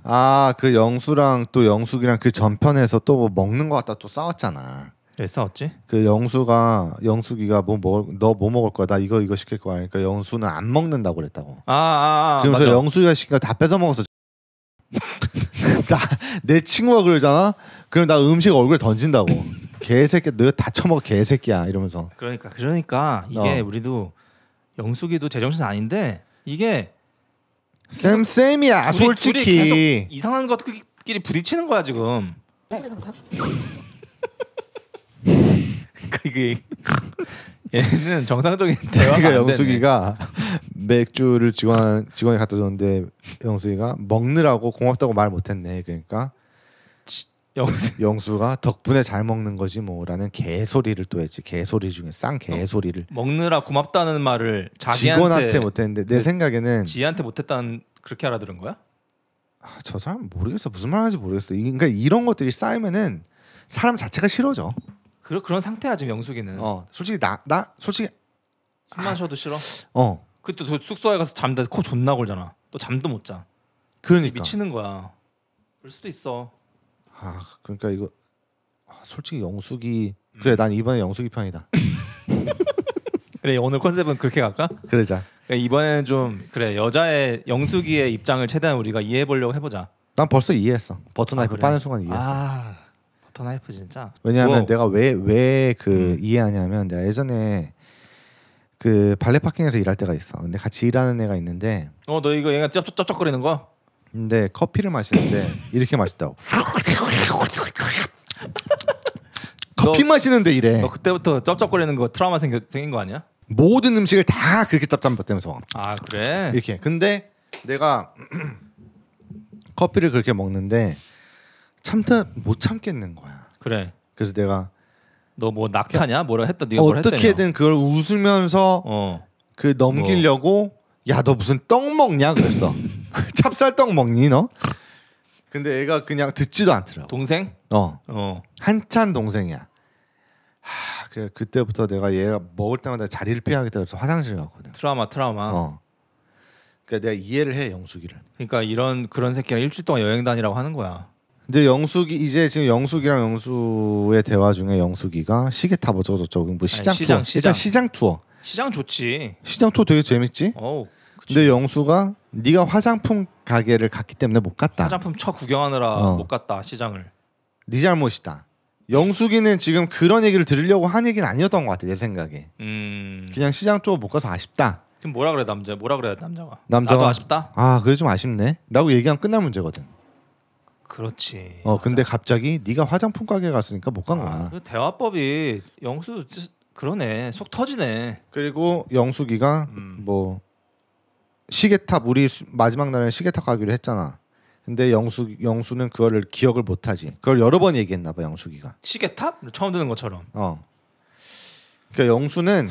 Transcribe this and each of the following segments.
아, 그 영수랑 또 영숙이랑 그 전편에서 또 뭐 먹는 거 같다 또 싸웠잖아. 왜 싸웠지? 그 영숙이가 너 뭐 먹을 거야? 나 이거 시킬 거야. 그러니까 영수는 안 먹는다고 그랬다고. 그러면서 맞아. 영숙이가 시킨 거 다 뺏어 먹었어. 내 친구가 그러잖아. 그럼 나 음식 얼굴에 던진다고. 개새끼, 너 다 처먹어 개새끼야 이러면서. 그러니까 이게 우리도 영숙이도 제정신 아닌데 이게 쌤이야 솔직히. 둘이 계속 이상한 것끼리 부딪히는 거야 지금. 이게 얘는 정상적인 대화가 그러니까 안 되네. 영숙이가 맥주를 직원이 갖다 줬는데 영숙이가 먹느라고 고맙다고 말 못했네. 그러니까 영수가 덕분에 잘 먹는 거지 뭐라는 개소리를 또 했지. 개소리 중에 쌍 개소리를. 먹느라 고맙다는 말을 직원한테 못했는데 내 생각에는 지한테 못했다는 그렇게 알아들은 거야? 저 사람 모르겠어. 무슨 말하는지 모르겠어. 그러니까 이런 것들이 쌓이면은 사람 자체가 싫어져. 그런 상태야 지금 영숙이는. 솔직히 나 솔직히 술 마셔도 싫어. 그또 숙소에 가서 잠다 코 존나 골잖아. 또 잠도 못 자. 그러니까 미치는 거야. 그럴 수도 있어. 그러니까 이거 솔직히 영숙이 그래 난 이번에 영숙이 편이다. 그래 오늘 컨셉은 그렇게 갈까? 그러자. 그러니까 이번에는 좀 그래 여자의 영숙이의 입장을 최대한 우리가 이해해 보려고 해보자. 난 벌써 이해했어. 버터나이프 그래? 빠는 순간 이해했어. 버터나이프 진짜. 왜냐하면 내가 왜 그 이해하냐면 내가 예전에 그 발레 파킹에서 일할 때가 있어. 근데 같이 일하는 애가 있는데 너 이거 얘가 쩝쩝거리는 거? 근데 커피를 마시는데 이렇게 마시다고. 커피 마시는데 이래. 너 그때부터 쩝쩝거리는 거 트라우마 생긴 거 아니야? 모든 음식을 다 그렇게 짭짭대면서. 그래? 이렇게. 근데 내가 커피를 그렇게 먹는데 못 참겠는 거야. 그래. 그래서 내가 너 뭐 낙타냐? 뭐라 했다? 네가 뭘 했다며? 어떻게든 그걸 웃으면서 그 넘기려고 야 너 무슨 떡 먹냐 그랬어. 찹쌀떡 먹니 너? 근데 애가 그냥 듣지도 않더라고. 동생? 한참 동생이야. 그때부터 내가 얘가 먹을 때마다 자리를 피하겠다 그래서 화장실 갔거든. 트라우마. 그러니까 내가 이해를 해 영숙이를. 그러니까 그런 새끼랑 일주일 동안 여행 다니라고 하는 거야. 이제 지금 영숙이랑 영수의 대화 중에 영숙이가 시계 타고 저쩌고 뭐 시장 투어. 일단 시장 투어. 시장 좋지. 시장 투어 되게 재밌지. 근데 영수가 네가 화장품 가게를 갔기 때문에 못 갔다. 화장품 쳐 구경하느라 못 갔다 시장을. 네 잘못이다. 영숙이는 지금 그런 얘기를 들으려고 한 얘기는 아니었던 것 같아 내 생각에. 그냥 시장 투어 못 가서 아쉽다. 그럼 뭐라 그래 남자가? 남자가 나도 아쉽다. 그게 좀 아쉽네. 라고 얘기하면 끝날 문제거든. 그렇지. 근데 갑자기 네가 화장품 가게 갔으니까 못 간 거야. 그 대화법이 영수 그러네. 속 터지네. 그리고 영숙이가 뭐 시계탑 우리 마지막 날에 시계탑 가기로 했잖아. 근데 영수는 그거를 기억을 못 하지. 그걸 여러 번 얘기했나 봐 영숙이가. 시계탑? 처음 듣는 것처럼. 그러니까 영수는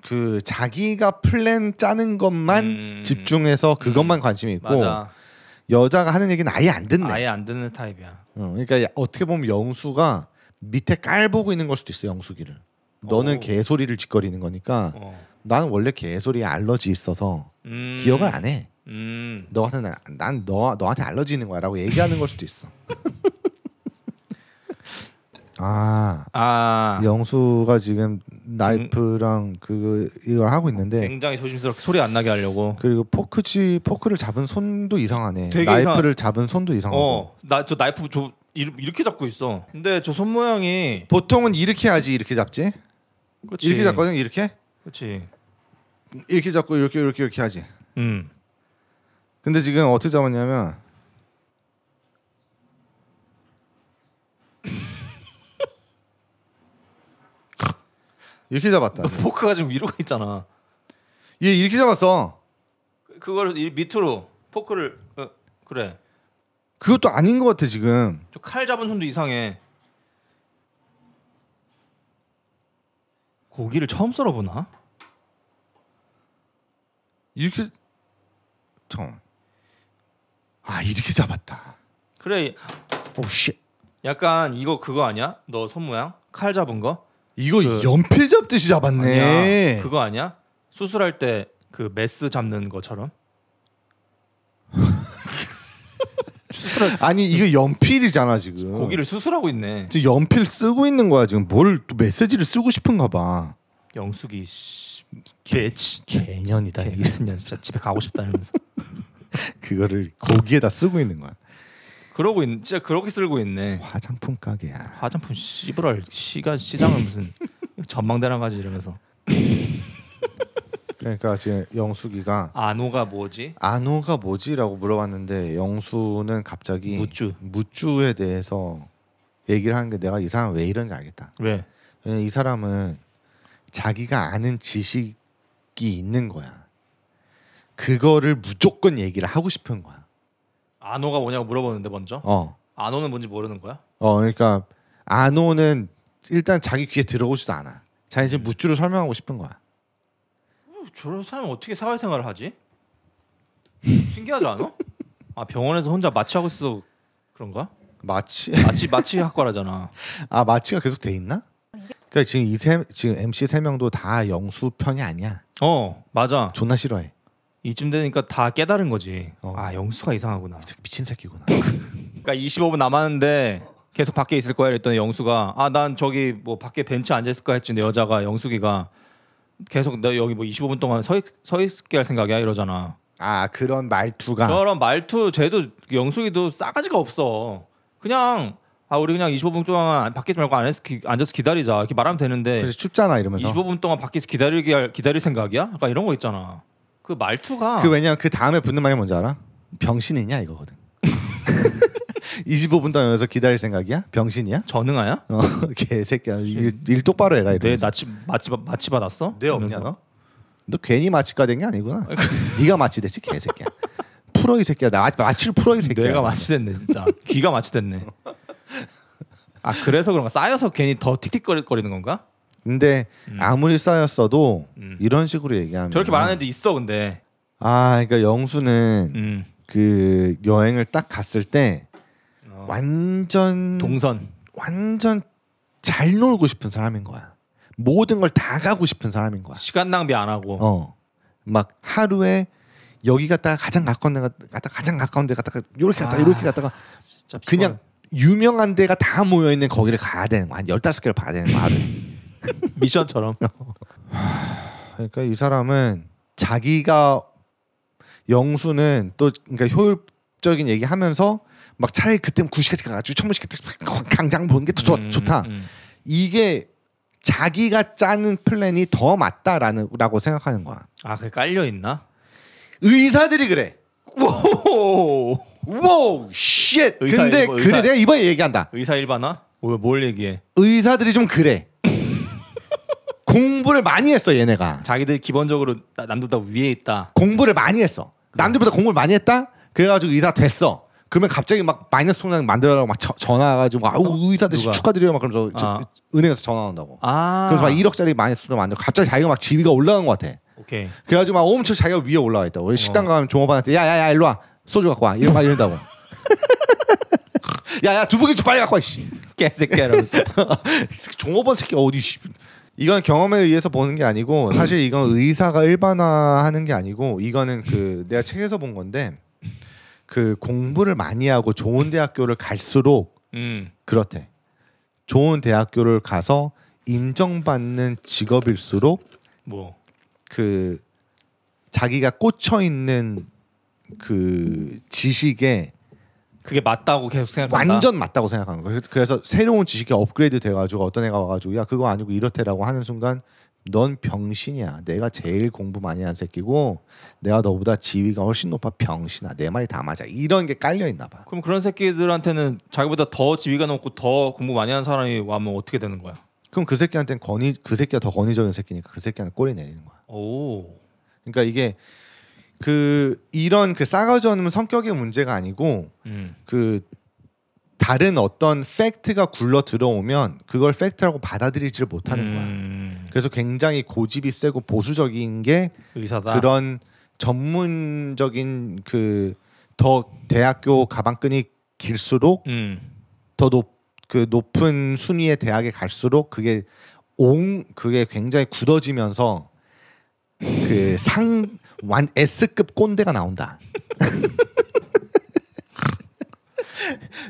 그 자기가 플랜 짜는 것만 집중해서 그것만 관심이 있고 맞아. 여자가 하는 얘기는 아예 안 듣네. 아예 안 듣는 타입이야. 그러니까 어떻게 보면 영수가 밑에 깔보고 있는 걸 수도 있어 영숙이를. 너는 개소리를 짓거리는 거니까 나는 원래 개소리에 알러지 있어서 기억을 안 해. 너 같은 난 너한테 알러지 있는 거야라고 얘기하는 걸 수도 있어. 영수가 지금 나이프랑 이걸 하고 있는데 굉장히 조심스럽게 소리 안 나게 하려고. 그리고 포크를 잡은 손도 이상하네. 나이프를 잡은 손도 이상하고. 저 나이프 이렇게 잡고 있어. 근데 저 손 모양이 보통은 이렇게 하지. 이렇게 잡지. 그치. 이렇게 잡거든. 이렇게. 그렇지. 이렇게 잡고 이렇게 하지. 근데 지금 어떻게 잡았냐면 이렇게 잡았다. 포크가 지금 위로 가 있잖아. 얘 이렇게 잡았어. 그걸 밑으로 포크를 그래. 그것도 아닌 것 같아 지금. 저 칼 잡은 손도 이상해. 고기를 처음 썰어보나? 이렇게 이렇게 잡았다. 그래. 쉣. 약간 그거 아니야? 너 손 모양? 칼 잡은 거? 이거 연필 잡듯이 잡았네. 아니야. 그거 아니야? 수술할 때 그 메스 잡는 것처럼? 수술을 아니 이거 연필이잖아 지금. 고기를 수술하고 있네. 지금 연필 쓰고 있는 거야 지금. 뭘 또 메시지를 쓰고 싶은가 봐. 영숙이 개치 개년이다 개 이게. 같은 년 진짜 집에 가고 싶다 이러면서 그거를 고기에다 쓰고 있는 거야. 그러고 진짜 그렇게 쓸고 있네. 화장품 가게야. 화장품 씨부랄 시장을 무슨 전망대랑 가지 이러면서. 그러니까 지금 영숙이가 안호가 뭐지? 안호가 뭐지라고 물어봤는데 영수는 갑자기 무쭈에 대해서 얘기를 하는 게 내가 이 사람 왜 이런지 알겠다. 왜? 왜냐면 이 사람은 자기가 아는 지식이 있는 거야. 그거를 무조건 얘기를 하고 싶은 거야. 안호가 뭐냐고 물어보는데 먼저? 안호는 뭔지 모르는 거야? 그러니까 안호는 일단 자기 귀에 들어오지도 않아. 자기 지금 무쭈를 설명하고 싶은 거야. 저런 사람은 어떻게 사회생활을 하지? 신기하지 않아? 아 병원에서 혼자 마취하고 있어 그런가? 마취 학과라잖아. 아 마취가 계속 돼 있나? 그러니까 지금 MC 3명도 다 영수 편이 아니야. 맞아. 존나 싫어해. 이쯤 되니까 다 깨달은 거지. 아 영수가 이상하구나. 미친 새끼구나. 그러니까 25분 남았는데 계속 밖에 있을 거야 이랬더니 영수가 난 저기 뭐 밖에 벤치 앉아 있을까 했지. 내 여자가 영숙이가 계속 너 여기 뭐 25분 동안 서 있게 할 생각이야 이러잖아. 아 그런 말투가. 그런 말투 쟤도 영숙이도 싸가지가 없어. 그냥 우리 그냥 25분 동안 밖에 말고 앉아서 기다리자 이렇게 말하면 되는데. 그래서 춥잖아 이러면서. 25분 동안 밖에서 기다릴 생각이야? 약간 이런 거 있잖아. 그 말투가. 왜냐면 그 다음에 붙는 말이 뭔지 알아? 병신이냐 이거거든. 25분 동안 여기서 기다릴 생각이야? 병신이야? 전응아야? 개새끼야. 일 똑바로 해라. 내 마취 받았어? 내 없냐 너? 너 괜히 마취가 된 게 아니구나. 네가 마취됐지 개새끼야. 풀어 이 새끼야. 나 마취를 풀어 이 새끼야. 내가 마취됐네 진짜. 귀가 마취됐네. 그래서 그런가? 쌓여서 괜히 더 틱틱거리는 건가? 근데 아무리 쌓였어도 이런 식으로 얘기하면 저렇게 말하는 애도 있어 근데. 그러니까 영수는 그 여행을 딱 갔을 때 완전 잘 놀고 싶은 사람인 거야. 모든 걸 다 가고 싶은 사람인 거야. 시간 낭비 안 하고. 막 하루에 여기 갔다가 가장 가까운 데 갔다가 가장 가까운 데 갔다가 이렇게 갔다가 그냥 유명한 데가 다 모여 있는 거기를 가야 되는 거야. 한 15개를 봐야 되는 거야. 미션처럼. 그러니까 이 사람은 자기가 영수는 또 그러니까 효율적인 얘기하면서 막 차라리 그때 9시까지 가가지고 천문식 강장 보는 게 더 좋다. 이게 자기가 짜는 플랜이 더 맞다라고 생각하는 거야. 그게 깔려 있나? 의사들이 그래. 오, 쉣. 근데 그래 내가 이번에 얘기한다. 의사 일반화? 뭘 얘기해? 의사들이 좀 그래. 공부를 많이 했어 얘네가. 자기들 기본적으로 남들보다 위에 있다. 공부를 많이 했어. 남들보다 공부를 많이 했다. 그래가지고 의사 됐어. 그러면 갑자기 막 마이너스 통장 만들어라고 막 전화 와가지고 의사들 축하드려요 막 그러면서 은행에서 전화 온다고. 그래서 막 1억짜리 마이너스 통장 만들고 갑자기 자기가 막 지위가 올라간 것 같아. 오케이. 그래가지고 막 엄청 자기가 위에 올라와 있다고. 식당 가면 종업원한테 야야야 일로 와 소주 갖고 와 이런다고. 야야 두부김치 빨리 갖고 와 씨. 개새끼야 이러면서. 종업원 새끼 어디 씨. 이건 경험에 의해서 보는 게 아니고 사실 이건 의사가 일반화하는 게 아니고 이거는 그 내가 책에서 본 건데 그 공부를 많이 하고 좋은 대학교를 갈수록 그렇대. 좋은 대학교를 가서 인정받는 직업일수록 그 자기가 꽂혀 있는 그 지식에 그게 맞다고 계속 생각한다. 완전 맞다고 생각하는 거예요. 그래서 새로운 지식이 업그레이드 돼가지고 어떤 애가 와가지고 야 그거 아니고 이렇대라고 하는 순간 넌 병신이야. 내가 제일 공부 많이 한 새끼고 내가 너보다 지위가 훨씬 높아 병신아. 내 말이 다 맞아. 이런 게 깔려 있나 봐. 그럼 그런 새끼들한테는 자기보다 더 지위가 높고 더 공부 많이 한 사람이 와면 어떻게 되는 거야? 그럼 그 새끼한테는 그 새끼가 더 권위적인 새끼니까 그 새끼한테 꼬리 내리는 거야. 그러니까 이게 이런 싸가지 없는 성격의 문제가 아니고 그 다른 어떤 팩트가 굴러 들어오면 그걸 팩트라고 받아들이지를 못하는 거야. 그래서 굉장히 고집이 세고 보수적인 게 의사다. 그런 전문적인 더 대학교 가방끈이 길수록 더 높은 순위의 대학에 갈수록 그게 굉장히 굳어지면서 S급 꼰대가 나온다.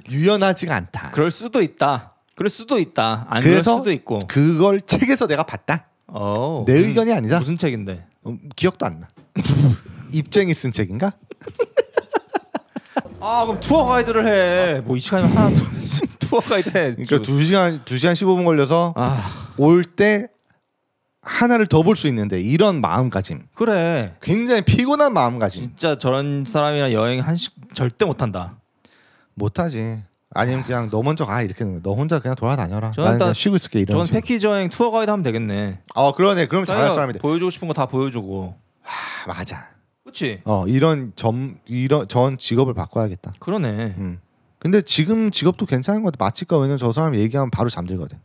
유연하지가 않다. 그럴 수도 있다. 그럴 수도 있다. 안 그럴 그래서 수도 있고. 그걸 책에서 내가 봤다. 내 의견이 아니다. 무슨 책인데? 기억도 안 나. 입쟁이 쓴 책인가? 아 그럼 투어 가이드를 해. 뭐 이 시간이면 하나 투어 가이드 해. 그러니까 2시간 15분 걸려서 올 때 하나를 더 볼 수 있는데 이런 마음가짐. 그래. 굉장히 피곤한 마음가짐. 진짜 저런 사람이랑 여행 한식 절대 못한다. 못하지. 아니면 그냥 너 먼저 가 이렇게 너 혼자 그냥 돌아다녀라. 저는 나는 그냥 쉬고 있을게 이런. 저건 식으로. 패키지 여행 투어 가이드 하면 되겠네. 그러네. 그럼 잘할 사람이 돼. 보여주고 싶은 거 다 보여주고. 맞아. 그렇지. 이런 전 직업을 바꿔야겠다. 그러네. 근데 지금 직업도 괜찮은 것 같아. 마치과 왜냐면 저 사람 얘기하면 바로 잠들거든.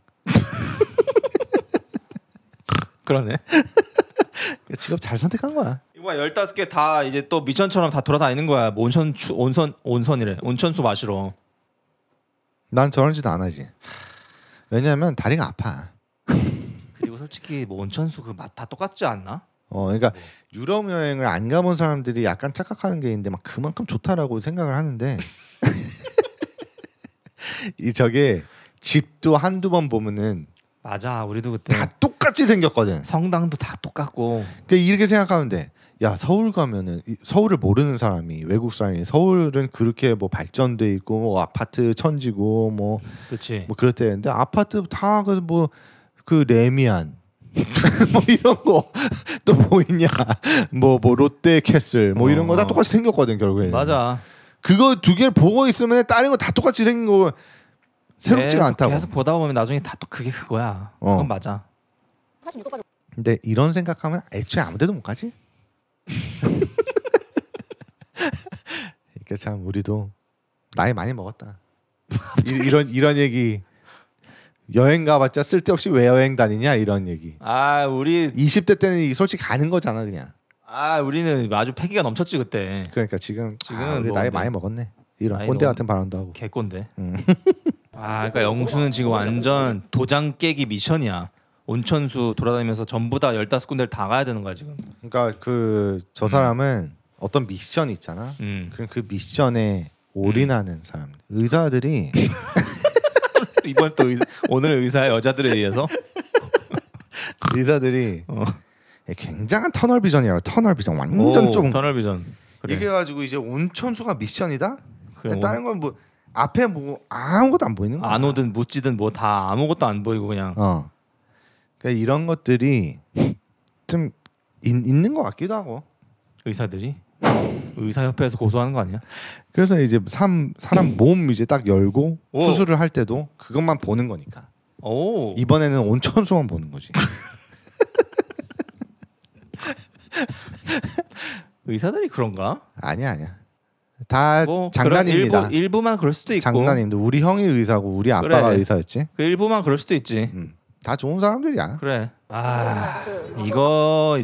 그러네. 직업 잘 선택한 거야. 이거 15개 다 이제 또 미천처럼 다 돌아다니는 거야. 뭐 온천이래. 온천수 마시러. 난 저런 짓 안 하지. 왜냐하면 다리가 아파. 그리고 솔직히 뭐 온천수 그 맛 다 똑같지 않나? 그러니까 유럽 여행을 안 가본 사람들이 약간 착각하는 게 있는데 막 그만큼 좋다라고 생각을 하는데 저게 집도 한두 번 보면은 맞아. 우리도 그때 다 똑같이 생겼거든. 성당도 다 똑같고. 그러니까 이렇게 생각하면 돼. 야 서울 가면은 서울을 모르는 사람이 외국 사람이 서울은 그렇게 뭐 발전돼 있고 뭐 아파트 천지고 뭐 그렇지. 뭐 그렇대는데 아파트 다 그 레미안 뭐 이런 거 또 뭐 있냐 뭐 롯데 캐슬 뭐 이런 거 다 똑같이 생겼거든 결국에. 맞아. 그거 두 개를 보고 있으면 다른 거 다 똑같이 생긴 거 새롭지가 않다고. 계속 보다 보면 나중에 다 또 그게 그거야. 그건 맞아. 근데 이런 생각하면 애초에 아무데도 못 가지. 그러니까 참 우리도 나이 많이 먹었다. 이런 얘기 여행 가봤자 쓸데없이 왜 여행 다니냐 이런 얘기. 우리 20대 때는 솔직히 가는 거잖아 그냥. 우리는 아주 패기가 넘쳤지 그때. 그러니까 지금은 우리 뭐 나이 근데 많이 먹었네. 이런 꼰대 같은 발언도 하고. 개꼰대. 그러니까 영수는 지금 완전 도장 깨기 미션이야. 온천수 돌아다니면서 전부 다 15군데를 다 가야 되는 거야 지금. 그러니까 저 사람은 어떤 미션이 있잖아. 그럼 그 미션에 올인하는 사람. 의사들이 이번 또 오늘 의사 여자들에 의해서 의사들이 굉장한 터널 비전이라고. 터널 비전 완전 좁은 터널 비전. 그래. 이게 가지고 이제 온천수가 미션이다. 그래, 다른 건 뭐 앞에 뭐 아무것도 안 보이는 거야. 안 오든 묻지든 뭐 다 아무것도 안 보이고 그냥. 그러니까 이런 것들이 좀 있는 것 같기도 하고. 의사들이 의사협회에서 고소하는 거 아니야? 그래서 이제 사람 몸 이제 딱 열고 수술을 할 때도 그것만 보는 거니까. 이번에는 온천수만 보는 거지. 의사들이 그런가? 아니야. 다 뭐 장난입니다. 일부만 그럴 수도 있고. 장난입니다. 우리 형이 의사고 우리 아빠가 그래. 의사였지. 그 일부만 그럴 수도 있지. 다 좋은 사람들이야. 그래. 이거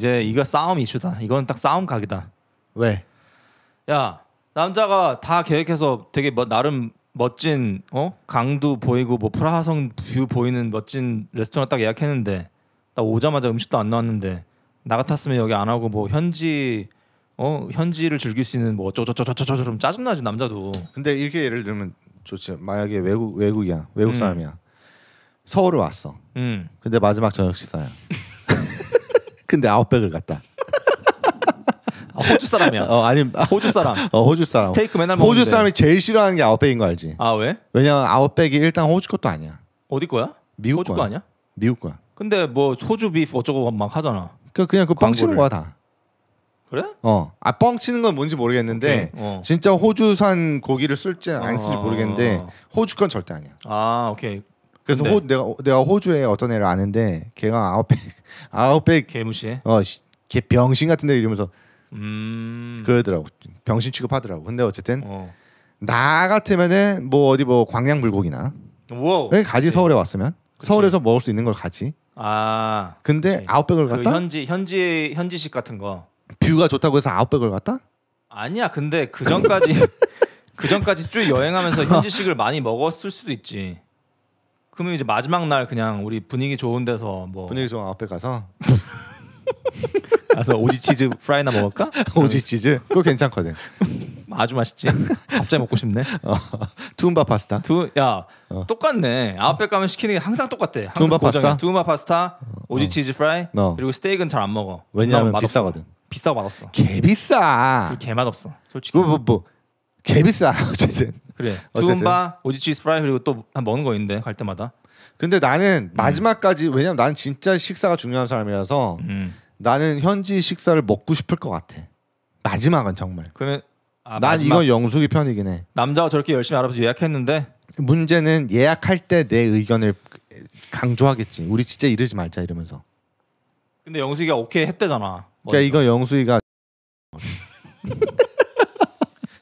싸움 이슈다. 이건 딱 싸움 각이다. 왜? 야 남자가 다 계획해서 되게 나름 멋진 강도 보이고 뭐 프라하성 뷰 보이는 멋진 레스토랑 딱 예약했는데 딱 오자마자 음식도 안 나왔는데 나 같았으면 여기 안 하고 뭐 현지를 즐길 수 있는 뭐 어쩌저쩌저저저좀 짜증나지 남자도. 근데 이렇게 예를 들면 좋지. 만약에 외국이야. 외국 사람이야. 서울을 왔어. 근데 마지막 저녁 식사야. 근데 아웃백을 갔다. 호주 사람이야. 호주 사람. 호주 사람. 스테이크 맨날 먹는데. 호주 사람이 제일 싫어하는 게 아웃백인 거 알지? 왜? 왜냐면 아웃백이 일단 호주 것도 아니야. 어디 거야? 미국 호주 거야. 거 아니야? 미국 거야. 근데 뭐 호주 비프 어쩌고 막 하잖아. 그냥 그 뻥치는 거야 다. 그래? 뻥치는 건 뭔지 모르겠는데 진짜 호주산 고기를 쓸지 안 쓸지 모르겠는데 호주 건 절대 아니야. 오케이. 그래서 내가 호주에 어떤 애를 아는데 걔가 아웃백 개무시해. 걔 병신 같은데 이러면서 그러더라고. 병신 취급하더라고. 근데 어쨌든 나 같으면은 뭐 어디 뭐 광양불고기나 왜 가지. 서울에 왔으면 그치. 서울에서 먹을 수 있는 걸 가지. 근데 그치. 아웃백을 그 갔다? 현지식 같은 거. 뷰가 좋다고 해서 아웃백을 갔다? 아니야. 근데 그 전까지 쭉 여행하면서 현지식을 많이 먹었을 수도 있지. 그러면 이제 마지막 날 그냥 우리 분위기 좋은 데서 뭐 분위기 좋은 아웃백 가서 오지 치즈 프라이나 먹을까? 오지 치즈 그거 괜찮거든. 아주 맛있지. 갑자기 먹고 싶네. 투움바 파스타. 똑같네. 아웃백 가면 시키는 게 항상 똑같대. 항상 투움바 파스타? 투움바 파스타, 오지 치즈 프라이, 그리고 스테이크는 잘 안 먹어. 왜냐하면 비싸거든. 비싸고 맛없어. 개 비싸. 개 맛없어. 솔직히. 개 비싸. 어쨌든. 그래. 투움바, 오지 치즈 프라이 그리고 또 먹는 거 있는데 갈 때마다. 근데 나는 마지막까지 왜냐면 나는 진짜 식사가 중요한 사람이라서 나는 현지 식사를 먹고 싶을 것 같아. 마지막은 정말. 그러면 난 이건 영숙이 편이긴 해. 남자가 저렇게 열심히 알아봐서 예약했는데 문제는 예약할 때 내 의견을 강조하겠지. 우리 진짜 이러지 말자 이러면서. 근데 영숙이가 오케이 했대잖아. 그러니까 이거 영숙이가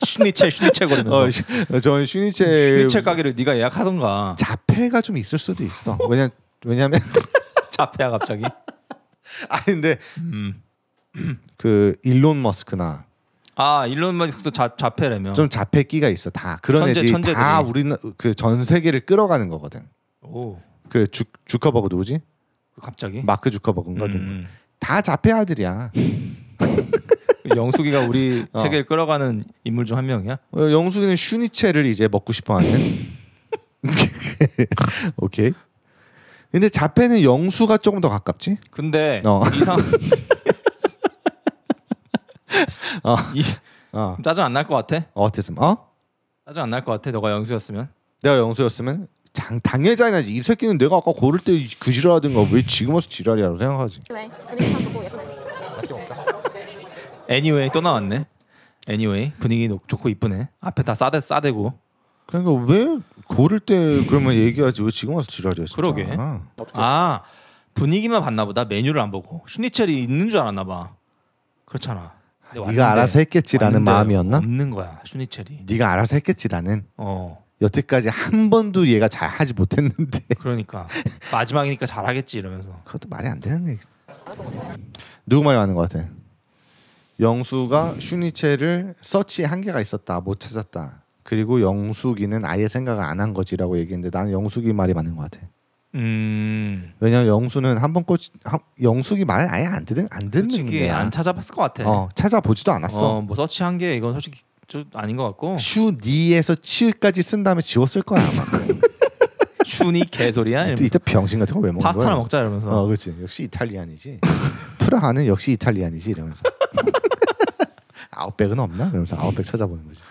슈니첼 거리면서. 저는 슈니첼 가게를 네가 예약하던가. 자폐가 좀 있을 수도 있어. 왜냐면 자폐야 갑자기. 아니 근데 그 일론 머스크나 일론 머스크도 자폐라며. 좀 자폐끼가 있어. 다 그런 애들이 다 우리는 그 전 세계를 끌어가는 거거든. 오. 그 주커버그 누구지? 갑자기? 마크 주커버그인가? 다 자폐 아들이야. 영숙이가 우리 세계를 끌어가는 인물 중 한 명이야? 영숙이는 슈니체를 이제 먹고 싶어하는. 오케이. 근데 자폐는 영수가 조금 더 가깝지? 근데 짜증 안 날 것 같아? 어땠으면? 짜증 안 날 것 같아? 너가 영수였으면? 내가 영수였으면 당연히 나지. 이 새끼는 내가 아까 고를 때 그 지랄하던가 왜 지금 와서 지랄이라고 생각하지? 왜? 분위기 참 좋고 예쁘네. Anyway 또 나왔네. Anyway 분위기 좋고 이쁘네. 앞에 다 싸대고. 그러니까 왜 고를 때 그러면 얘기하지 왜 지금 와서 지랄이야 진짜. 그러게. 분위기만 봤나 보다. 메뉴를 안 보고. 슈니첼이 있는 줄 알았나 봐. 그렇잖아. 네가 알아서 했겠지라는 마음이었나? 없는 거야 슈니첼이. 네가 알아서 했겠지라는. 여태까지 한 번도 얘가 잘 하지 못했는데. 그러니까 마지막이니까 잘하겠지 이러면서. 그것도 말이 안 되는 얘기. 누구 말이 맞는 것 같아? 영수가 슈니첼을 서치에 한계가 있었다, 못 찾았다. 그리고 영숙이는 아예 생각을 안 한 거지라고 얘기했는데 나는 영숙이 말이 맞는 것 같아. 왜냐면 영수는 영숙이 말은 아예 안 듣는 거야. 안 찾아봤을 것 같아. 찾아보지도 않았어. 뭐 서치한 게 이건 솔직히 좀 아닌 것 같고. 슈니에서 치읓까지 쓴 다음에 지웠을 거야 아마. 슈니 개소리야. 이때 병신 같은 거 왜 먹는 거야? 파스타나 먹자 이러면서. 그렇지. 역시 이탈리안이지. 프라하는 역시 이탈리안이지 이러면서. 아웃백은 없나? 그러면서 아웃백 찾아보는 거지.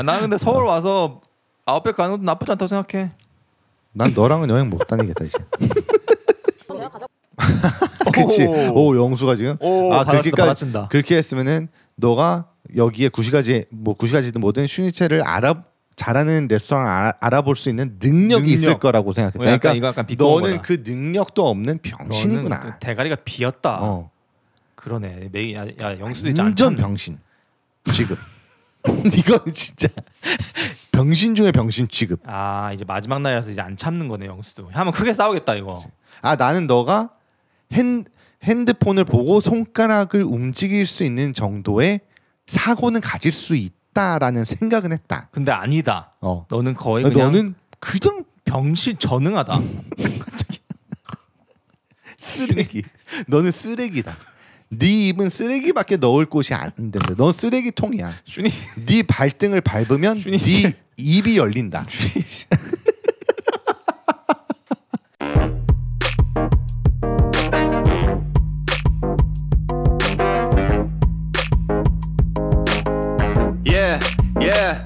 나 근데 서울 와서 아웃백 가는 것도 나쁘지 않다고 생각해. 난 너랑은 여행 못 다니겠다 이제. 내가 가자. 그치. 오 영수가 지금. 받아친다. 그렇게 했으면은 너가 여기에 구시가지든 뭐든 슈니체를 잘하는 레스토랑 알아볼 수 있는 능력이 있을 거라고 생각했다. 그러니까 이거 약간 너는 그 능력도 없는 병신이구나. 대가리가 비었다. 그러네. 야 영수도 이제 완전 병신 취급. 이건 진짜 병신 중에 병신 취급. 이제 마지막 날이라서 이제 안 참는 거네 영수도. 한번 크게 싸우겠다 이거. 나는 너가 핸드폰을 보고 손가락을 움직일 수 있는 정도의 사고는 가질 수 있다라는 생각은 했다. 근데 아니다. 너는 거의 그냥 너는 그냥 병신 전능하다. 쓰레기. 너는 쓰레기다. 네 입은 쓰레기밖에 넣을 곳이 안 된다. 넌 쓰레기통이야. 네 발등을 밟으면 네 입이 열린다. Yeah.